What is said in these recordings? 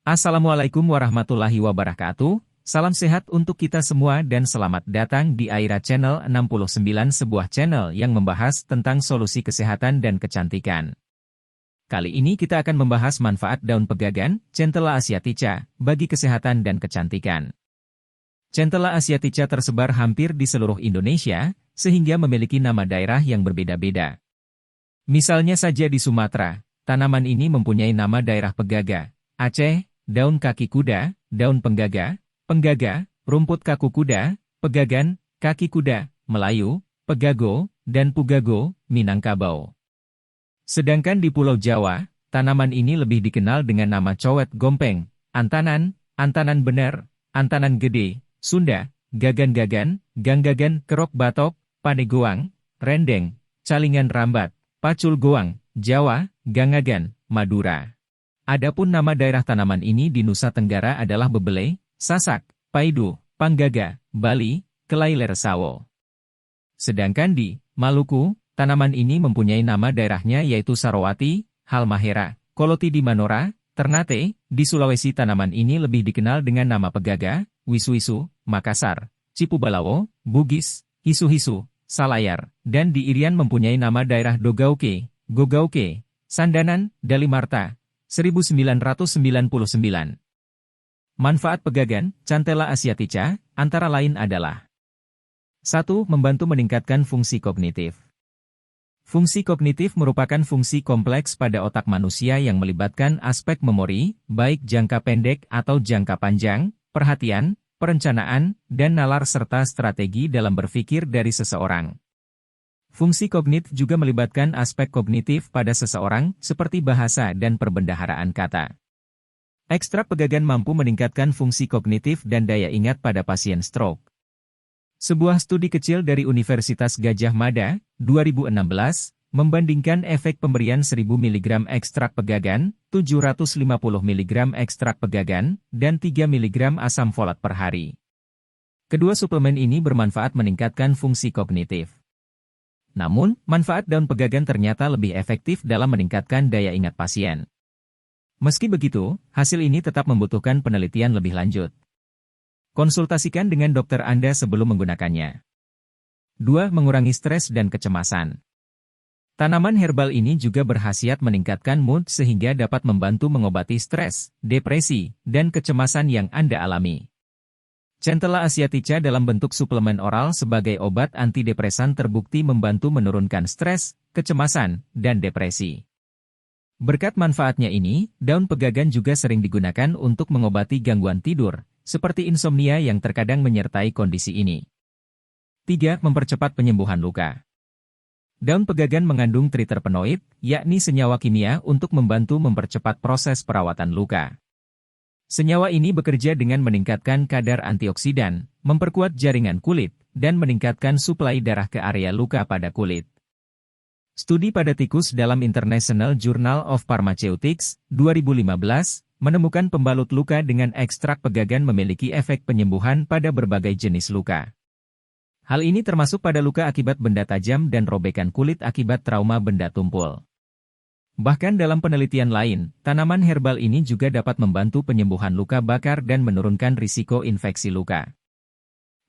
Assalamualaikum warahmatullahi wabarakatuh. Salam sehat untuk kita semua dan selamat datang di Aira Channel 69, sebuah channel yang membahas tentang solusi kesehatan dan kecantikan. Kali ini kita akan membahas manfaat daun pegagan, Centella asiatica, bagi kesehatan dan kecantikan. Centella asiatica tersebar hampir di seluruh Indonesia, sehingga memiliki nama daerah yang berbeda-beda. Misalnya saja di Sumatera, tanaman ini mempunyai nama daerah pegaga, Aceh, daun kaki kuda, daun penggaga, rumput kaku kuda, pegagan, kaki kuda, Melayu, pegago, dan pugago, Minangkabau. Sedangkan di Pulau Jawa, tanaman ini lebih dikenal dengan nama cowet gompeng, antanan, antanan bener, antanan gede, Sunda, gagan-gagan, ganggagan, kerok batok, panegoang, rendeng, calingan rambat, pacul goang, Jawa, gangagan, Madura. Adapun nama daerah tanaman ini di Nusa Tenggara adalah bebele, sasak, paidu, panggaga, Bali, kelailer sawo. Sedangkan di Maluku, tanaman ini mempunyai nama daerahnya yaitu Sarawati, Halmahera, Koloti di Manora, Ternate. Di Sulawesi tanaman ini lebih dikenal dengan nama pegaga, wisu-wisu, Makassar, Cipubalawo, Bugis, hisu-hisu, Salayar, dan di Irian mempunyai nama daerah Dogauke, Gogauke, Sandanan, Dalimarta. 1999. Manfaat pegagan, Centella asiatica, antara lain adalah 1. Membantu meningkatkan fungsi kognitif. Fungsi kognitif merupakan fungsi kompleks pada otak manusia yang melibatkan aspek memori, baik jangka pendek atau jangka panjang, perhatian, perencanaan, dan nalar serta strategi dalam berpikir dari seseorang. Fungsi kognitif juga melibatkan aspek kognitif pada seseorang, seperti bahasa dan perbendaharaan kata. Ekstrak pegagan mampu meningkatkan fungsi kognitif dan daya ingat pada pasien stroke. Sebuah studi kecil dari Universitas Gadjah Mada, 2016, membandingkan efek pemberian 1000 mg ekstrak pegagan, 750 mg ekstrak pegagan, dan 3 mg asam folat per hari. Kedua suplemen ini bermanfaat meningkatkan fungsi kognitif. Namun, manfaat daun pegagan ternyata lebih efektif dalam meningkatkan daya ingat pasien. Meski begitu, hasil ini tetap membutuhkan penelitian lebih lanjut. Konsultasikan dengan dokter Anda sebelum menggunakannya. 2. Mengurangi stres dan kecemasan. Tanaman herbal ini juga berkhasiat meningkatkan mood sehingga dapat membantu mengobati stres, depresi, dan kecemasan yang Anda alami. Centella asiatica dalam bentuk suplemen oral sebagai obat antidepresan terbukti membantu menurunkan stres, kecemasan, dan depresi. Berkat manfaatnya ini, daun pegagan juga sering digunakan untuk mengobati gangguan tidur, seperti insomnia yang terkadang menyertai kondisi ini. 3. Mempercepat penyembuhan luka. Daun pegagan mengandung triterpenoid, yakni senyawa kimia untuk membantu mempercepat proses perawatan luka. Senyawa ini bekerja dengan meningkatkan kadar antioksidan, memperkuat jaringan kulit, dan meningkatkan suplai darah ke area luka pada kulit. Studi pada tikus dalam International Journal of Pharmaceutics, 2015, menemukan pembalut luka dengan ekstrak pegagan memiliki efek penyembuhan pada berbagai jenis luka. Hal ini termasuk pada luka akibat benda tajam dan robekan kulit akibat trauma benda tumpul. Bahkan dalam penelitian lain, tanaman herbal ini juga dapat membantu penyembuhan luka bakar dan menurunkan risiko infeksi luka.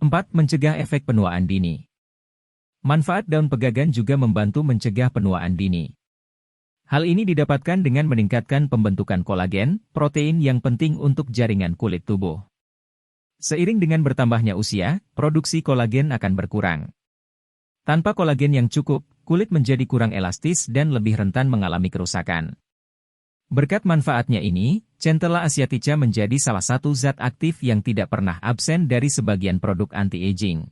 4. Mencegah efek penuaan dini. Manfaat daun pegagan juga membantu mencegah penuaan dini. Hal ini didapatkan dengan meningkatkan pembentukan kolagen, protein yang penting untuk jaringan kulit tubuh. Seiring dengan bertambahnya usia, produksi kolagen akan berkurang. Tanpa kolagen yang cukup, kulit menjadi kurang elastis dan lebih rentan mengalami kerusakan. Berkat manfaatnya ini, Centella asiatica menjadi salah satu zat aktif yang tidak pernah absen dari sebagian produk anti-aging.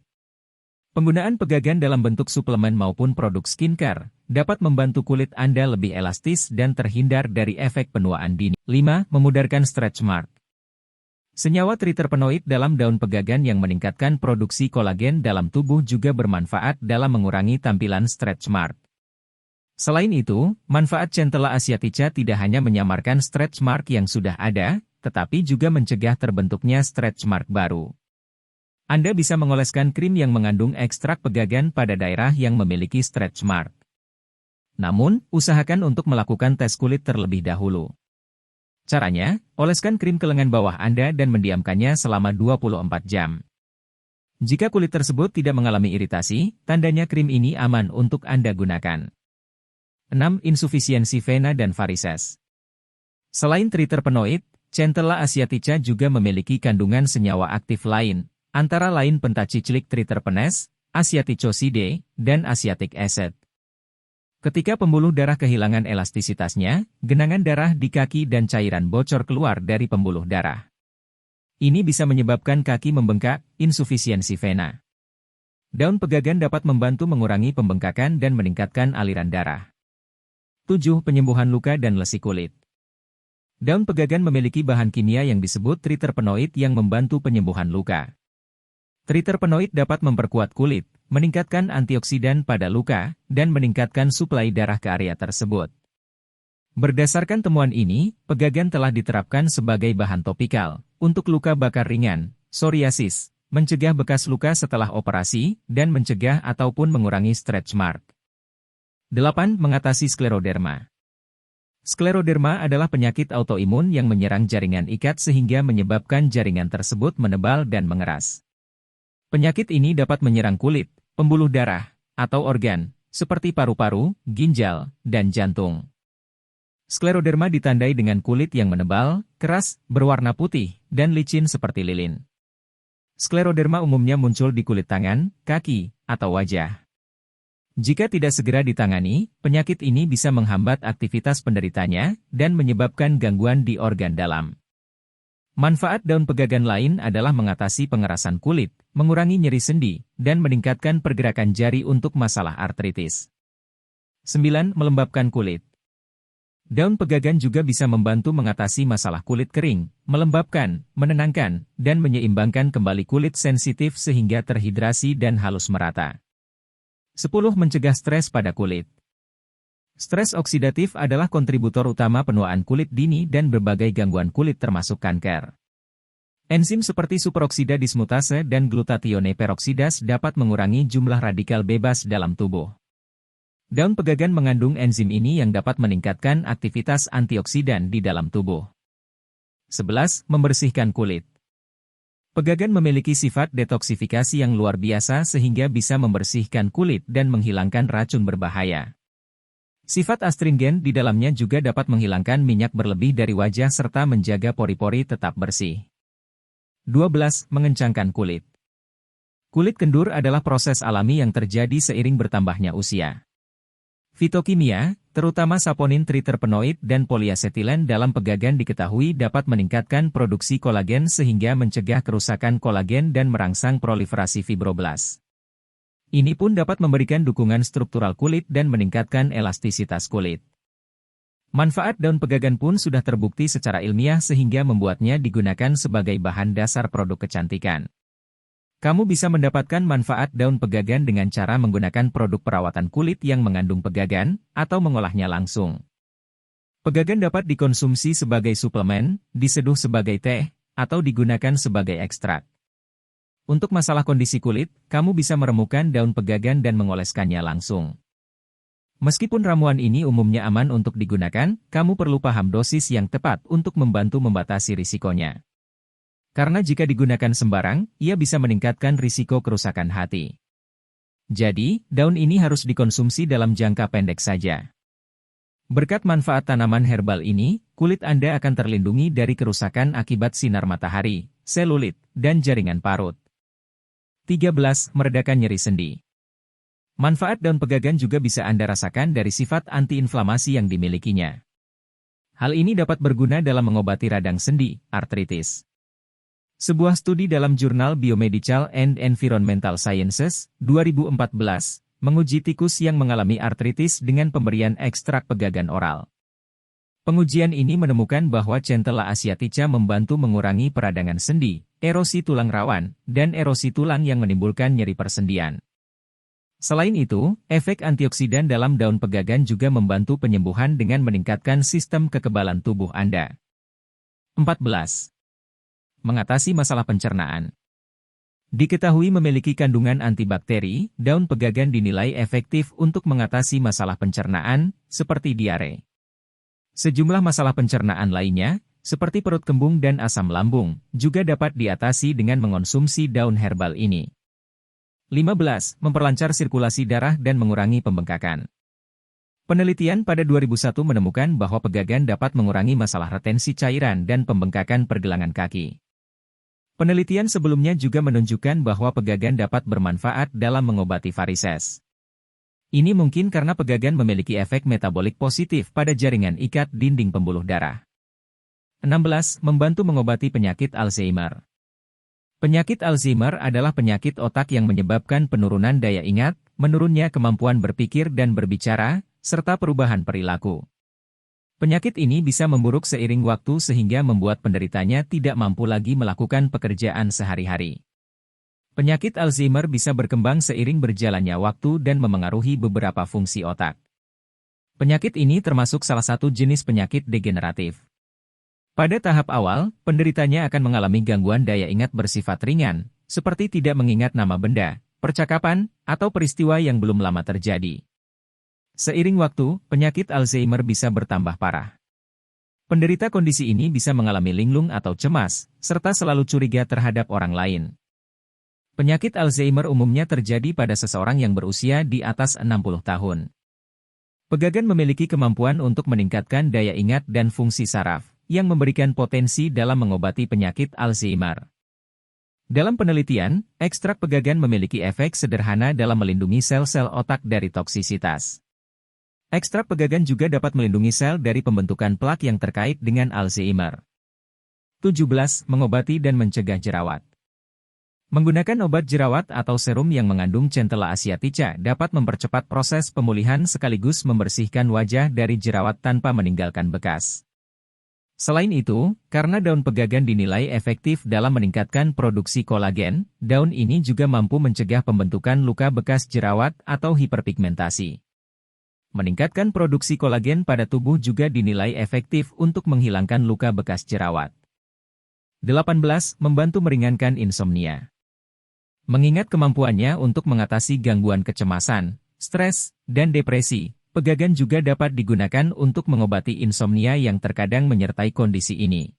Penggunaan pegagan dalam bentuk suplemen maupun produk skincare dapat membantu kulit Anda lebih elastis dan terhindar dari efek penuaan dini. 5. Memudarkan stretch mark. Senyawa triterpenoid dalam daun pegagan yang meningkatkan produksi kolagen dalam tubuh juga bermanfaat dalam mengurangi tampilan stretch mark. Selain itu, manfaat Centella asiatica tidak hanya menyamarkan stretch mark yang sudah ada, tetapi juga mencegah terbentuknya stretch mark baru. Anda bisa mengoleskan krim yang mengandung ekstrak pegagan pada daerah yang memiliki stretch mark. Namun, usahakan untuk melakukan tes kulit terlebih dahulu. Caranya, oleskan krim ke lengan bawah Anda dan mendiamkannya selama 24 jam. Jika kulit tersebut tidak mengalami iritasi, tandanya krim ini aman untuk Anda gunakan. 6. Insufisiensi vena dan varises. Selain triterpenoid, Centella asiatica juga memiliki kandungan senyawa aktif lain, antara lain pentachiclic triterpenes, asiaticoside, dan asiatic acid. Ketika pembuluh darah kehilangan elastisitasnya, genangan darah di kaki dan cairan bocor keluar dari pembuluh darah. Ini bisa menyebabkan kaki membengkak, insufisiensi vena. Daun pegagan dapat membantu mengurangi pembengkakan dan meningkatkan aliran darah. 7. Penyembuhan luka dan lesi kulit. Daun pegagan memiliki bahan kimia yang disebut triterpenoid yang membantu penyembuhan luka. Triterpenoid dapat memperkuat kulit, meningkatkan antioksidan pada luka, dan meningkatkan suplai darah ke area tersebut. Berdasarkan temuan ini, pegagan telah diterapkan sebagai bahan topikal untuk luka bakar ringan, psoriasis, mencegah bekas luka setelah operasi, dan mencegah ataupun mengurangi stretch mark. 8. Mengatasi skleroderma. Skleroderma adalah penyakit autoimun yang menyerang jaringan ikat sehingga menyebabkan jaringan tersebut menebal dan mengeras. Penyakit ini dapat menyerang kulit, pembuluh darah, atau organ, seperti paru-paru, ginjal, dan jantung. Skleroderma ditandai dengan kulit yang menebal, keras, berwarna putih, dan licin seperti lilin. Skleroderma umumnya muncul di kulit tangan, kaki, atau wajah. Jika tidak segera ditangani, penyakit ini bisa menghambat aktivitas penderitanya dan menyebabkan gangguan di organ dalam. Manfaat daun pegagan lain adalah mengatasi pengerasan kulit, mengurangi nyeri sendi, dan meningkatkan pergerakan jari untuk masalah artritis. 9. Melembabkan kulit. Daun pegagan juga bisa membantu mengatasi masalah kulit kering, melembabkan, menenangkan, dan menyeimbangkan kembali kulit sensitif sehingga terhidrasi dan halus merata. 10. Mencegah stres pada kulit. Stres oksidatif adalah kontributor utama penuaan kulit dini dan berbagai gangguan kulit termasuk kanker. Enzim seperti superoksida dismutase dan glutatione peroksidas dapat mengurangi jumlah radikal bebas dalam tubuh. Daun pegagan mengandung enzim ini yang dapat meningkatkan aktivitas antioksidan di dalam tubuh. 11. Membersihkan kulit. Pegagan memiliki sifat detoksifikasi yang luar biasa sehingga bisa membersihkan kulit dan menghilangkan racun berbahaya. Sifat astringen di dalamnya juga dapat menghilangkan minyak berlebih dari wajah serta menjaga pori-pori tetap bersih. 12. Mengencangkan kulit. Kulit kendur adalah proses alami yang terjadi seiring bertambahnya usia. Fitokimia, terutama saponin triterpenoid dan poliasetilen dalam pegagan diketahui dapat meningkatkan produksi kolagen sehingga mencegah kerusakan kolagen dan merangsang proliferasi fibroblas. Ini pun dapat memberikan dukungan struktural kulit dan meningkatkan elastisitas kulit. Manfaat daun pegagan pun sudah terbukti secara ilmiah sehingga membuatnya digunakan sebagai bahan dasar produk kecantikan. Kamu bisa mendapatkan manfaat daun pegagan dengan cara menggunakan produk perawatan kulit yang mengandung pegagan, atau mengolahnya langsung. Pegagan dapat dikonsumsi sebagai suplemen, diseduh sebagai teh, atau digunakan sebagai ekstrak. Untuk masalah kondisi kulit, kamu bisa meremukan daun pegagan dan mengoleskannya langsung. Meskipun ramuan ini umumnya aman untuk digunakan, kamu perlu paham dosis yang tepat untuk membantu membatasi risikonya. Karena jika digunakan sembarang, ia bisa meningkatkan risiko kerusakan hati. Jadi, daun ini harus dikonsumsi dalam jangka pendek saja. Berkat manfaat tanaman herbal ini, kulit Anda akan terlindungi dari kerusakan akibat sinar matahari, selulit, dan jaringan parut. 13. Meredakan nyeri sendi. Manfaat daun pegagan juga bisa Anda rasakan dari sifat antiinflamasi yang dimilikinya. Hal ini dapat berguna dalam mengobati radang sendi, artritis. Sebuah studi dalam jurnal Biomedical and Environmental Sciences, 2014, menguji tikus yang mengalami artritis dengan pemberian ekstrak pegagan oral. Pengujian ini menemukan bahwa Centella asiatica membantu mengurangi peradangan sendi, erosi tulang rawan, dan erosi tulang yang menimbulkan nyeri persendian. Selain itu, efek antioksidan dalam daun pegagan juga membantu penyembuhan dengan meningkatkan sistem kekebalan tubuh Anda. 14. Mengatasi masalah pencernaan. Diketahui memiliki kandungan antibakteri, daun pegagan dinilai efektif untuk mengatasi masalah pencernaan, seperti diare. Sejumlah masalah pencernaan lainnya, seperti perut kembung dan asam lambung, juga dapat diatasi dengan mengonsumsi daun herbal ini. 15. Memperlancar sirkulasi darah dan mengurangi pembengkakan. Penelitian pada 2001 menemukan bahwa pegagan dapat mengurangi masalah retensi cairan dan pembengkakan pergelangan kaki. Penelitian sebelumnya juga menunjukkan bahwa pegagan dapat bermanfaat dalam mengobati varises. Ini mungkin karena pegagan memiliki efek metabolik positif pada jaringan ikat dinding pembuluh darah. 16. Membantu mengobati penyakit Alzheimer. Penyakit Alzheimer adalah penyakit otak yang menyebabkan penurunan daya ingat, menurunnya kemampuan berpikir dan berbicara, serta perubahan perilaku. Penyakit ini bisa memburuk seiring waktu sehingga membuat penderitanya tidak mampu lagi melakukan pekerjaan sehari-hari. Penyakit Alzheimer bisa berkembang seiring berjalannya waktu dan memengaruhi beberapa fungsi otak. Penyakit ini termasuk salah satu jenis penyakit degeneratif. Pada tahap awal, penderitanya akan mengalami gangguan daya ingat bersifat ringan, seperti tidak mengingat nama benda, percakapan, atau peristiwa yang belum lama terjadi. Seiring waktu, penyakit Alzheimer bisa bertambah parah. Penderita kondisi ini bisa mengalami linglung atau cemas, serta selalu curiga terhadap orang lain. Penyakit Alzheimer umumnya terjadi pada seseorang yang berusia di atas 60 tahun. Pegagan memiliki kemampuan untuk meningkatkan daya ingat dan fungsi saraf, yang memberikan potensi dalam mengobati penyakit Alzheimer. Dalam penelitian, ekstrak pegagan memiliki efek sederhana dalam melindungi sel-sel otak dari toksisitas. Ekstrak pegagan juga dapat melindungi sel dari pembentukan plak yang terkait dengan Alzheimer. 17. Mengobati dan mencegah jerawat. Menggunakan obat jerawat atau serum yang mengandung centella asiatica dapat mempercepat proses pemulihan sekaligus membersihkan wajah dari jerawat tanpa meninggalkan bekas. Selain itu, karena daun pegagan dinilai efektif dalam meningkatkan produksi kolagen, daun ini juga mampu mencegah pembentukan luka bekas jerawat atau hiperpigmentasi. Meningkatkan produksi kolagen pada tubuh juga dinilai efektif untuk menghilangkan luka bekas jerawat. 18. Membantu meringankan insomnia. Mengingat kemampuannya untuk mengatasi gangguan kecemasan, stres, dan depresi, pegagan juga dapat digunakan untuk mengobati insomnia yang terkadang menyertai kondisi ini.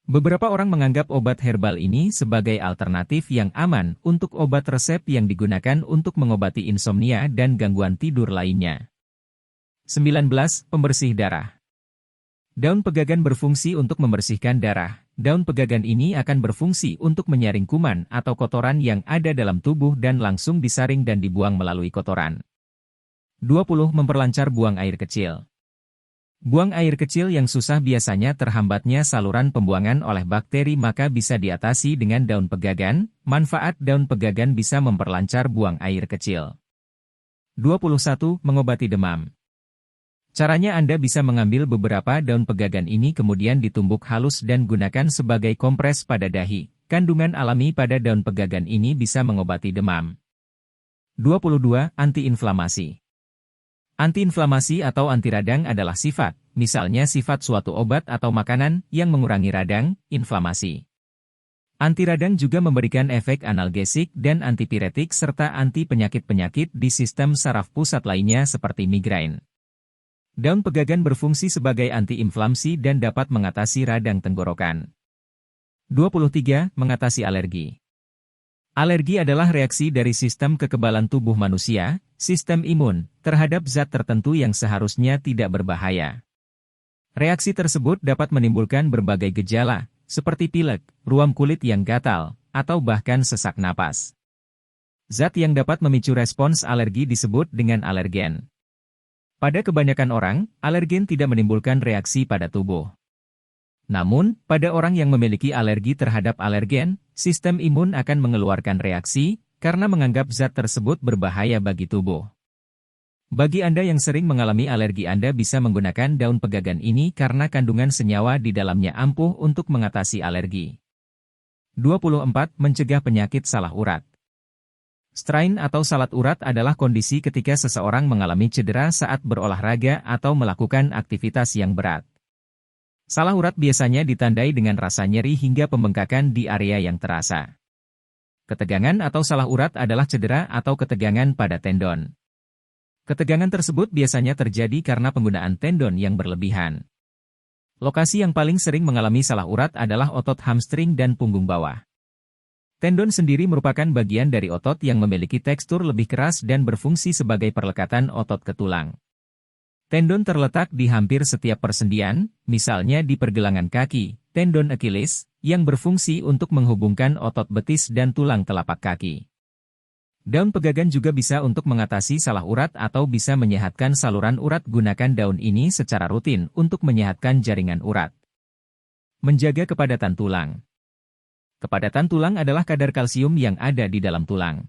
Beberapa orang menganggap obat herbal ini sebagai alternatif yang aman untuk obat resep yang digunakan untuk mengobati insomnia dan gangguan tidur lainnya. 19. Pembersih darah. Daun pegagan berfungsi untuk membersihkan darah. Daun pegagan ini akan berfungsi untuk menyaring kuman atau kotoran yang ada dalam tubuh dan langsung disaring dan dibuang melalui kotoran. 20. Memperlancar buang air kecil. Buang air kecil yang susah biasanya terhambatnya saluran pembuangan oleh bakteri maka bisa diatasi dengan daun pegagan. Manfaat daun pegagan bisa memperlancar buang air kecil. 21. Mengobati demam. Caranya Anda bisa mengambil beberapa daun pegagan ini kemudian ditumbuk halus dan gunakan sebagai kompres pada dahi. Kandungan alami pada daun pegagan ini bisa mengobati demam. 22. Antiinflamasi. Antiinflamasi atau anti radang adalah sifat, misalnya sifat suatu obat atau makanan yang mengurangi radang, inflamasi. Anti radang juga memberikan efek analgesik dan antipiretik serta anti penyakit-penyakit di sistem saraf pusat lainnya seperti migrain. Daun pegagan berfungsi sebagai antiinflamasi dan dapat mengatasi radang tenggorokan. 23. Mengatasi alergi. Alergi adalah reaksi dari sistem kekebalan tubuh manusia, sistem imun, terhadap zat tertentu yang seharusnya tidak berbahaya. Reaksi tersebut dapat menimbulkan berbagai gejala, seperti pilek, ruam kulit yang gatal, atau bahkan sesak napas. Zat yang dapat memicu respons alergi disebut dengan alergen. Pada kebanyakan orang, alergen tidak menimbulkan reaksi pada tubuh. Namun, pada orang yang memiliki alergi terhadap alergen, sistem imun akan mengeluarkan reaksi, karena menganggap zat tersebut berbahaya bagi tubuh. Bagi Anda yang sering mengalami alergi Anda bisa menggunakan daun pegagan ini karena kandungan senyawa di dalamnya ampuh untuk mengatasi alergi. 24. Mencegah penyakit salah urat. Strain atau salat urat adalah kondisi ketika seseorang mengalami cedera saat berolahraga atau melakukan aktivitas yang berat. Salah urat biasanya ditandai dengan rasa nyeri hingga pembengkakan di area yang terasa. Ketegangan atau salah urat adalah cedera atau ketegangan pada tendon. Ketegangan tersebut biasanya terjadi karena penggunaan tendon yang berlebihan. Lokasi yang paling sering mengalami salah urat adalah otot hamstring dan punggung bawah. Tendon sendiri merupakan bagian dari otot yang memiliki tekstur lebih keras dan berfungsi sebagai perlekatan otot ke tulang. Tendon terletak di hampir setiap persendian, misalnya di pergelangan kaki, tendon Achilles, yang berfungsi untuk menghubungkan otot betis dan tulang telapak kaki. Daun pegagan juga bisa untuk mengatasi salah urat atau bisa menyehatkan saluran urat. Gunakan daun ini secara rutin untuk menyehatkan jaringan urat. Menjaga kepadatan tulang. Kepadatan tulang adalah kadar kalsium yang ada di dalam tulang.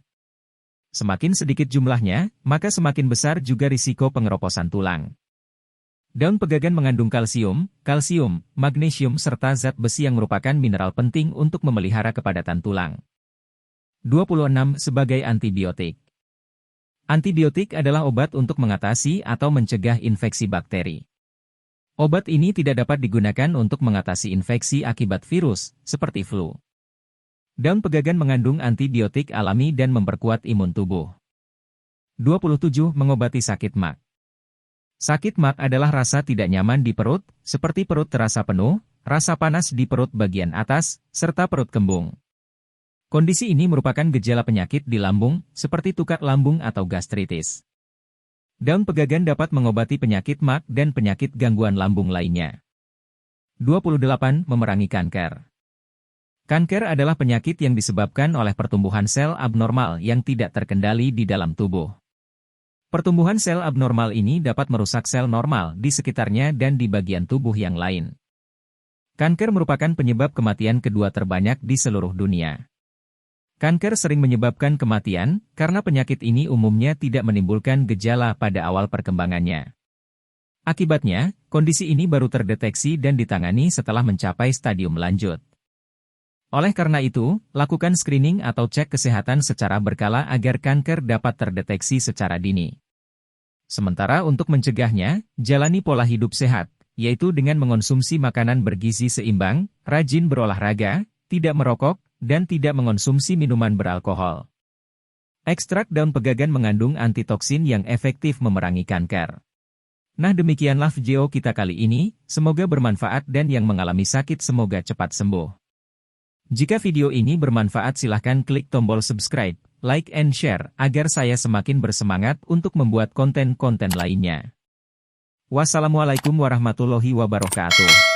Semakin sedikit jumlahnya, maka semakin besar juga risiko pengeroposan tulang. Daun pegagan mengandung kalsium, magnesium serta zat besi yang merupakan mineral penting untuk memelihara kepadatan tulang. 26. Sebagai antibiotik. Antibiotik adalah obat untuk mengatasi atau mencegah infeksi bakteri. Obat ini tidak dapat digunakan untuk mengatasi infeksi akibat virus, seperti flu. Daun pegagan mengandung antibiotik alami dan memperkuat imun tubuh. 27. Mengobati sakit mak. Sakit mak adalah rasa tidak nyaman di perut, seperti perut terasa penuh, rasa panas di perut bagian atas, serta perut kembung. Kondisi ini merupakan gejala penyakit di lambung, seperti tukak lambung atau gastritis. Daun pegagan dapat mengobati penyakit mak dan penyakit gangguan lambung lainnya. 28. Memerangi kanker. Kanker adalah penyakit yang disebabkan oleh pertumbuhan sel abnormal yang tidak terkendali di dalam tubuh. Pertumbuhan sel abnormal ini dapat merusak sel normal di sekitarnya dan di bagian tubuh yang lain. Kanker merupakan penyebab kematian kedua terbanyak di seluruh dunia. Kanker sering menyebabkan kematian karena penyakit ini umumnya tidak menimbulkan gejala pada awal perkembangannya. Akibatnya, kondisi ini baru terdeteksi dan ditangani setelah mencapai stadium lanjut. Oleh karena itu, lakukan screening atau cek kesehatan secara berkala agar kanker dapat terdeteksi secara dini. Sementara untuk mencegahnya, jalani pola hidup sehat, yaitu dengan mengonsumsi makanan bergizi seimbang, rajin berolahraga, tidak merokok, dan tidak mengonsumsi minuman beralkohol. Ekstrak daun pegagan mengandung antitoksin yang efektif memerangi kanker. Nah, demikianlah video kita kali ini, semoga bermanfaat dan yang mengalami sakit semoga cepat sembuh. Jika video ini bermanfaat silahkan klik tombol subscribe, like and share, agar saya semakin bersemangat untuk membuat konten-konten lainnya. Wassalamualaikum warahmatullahi wabarakatuh.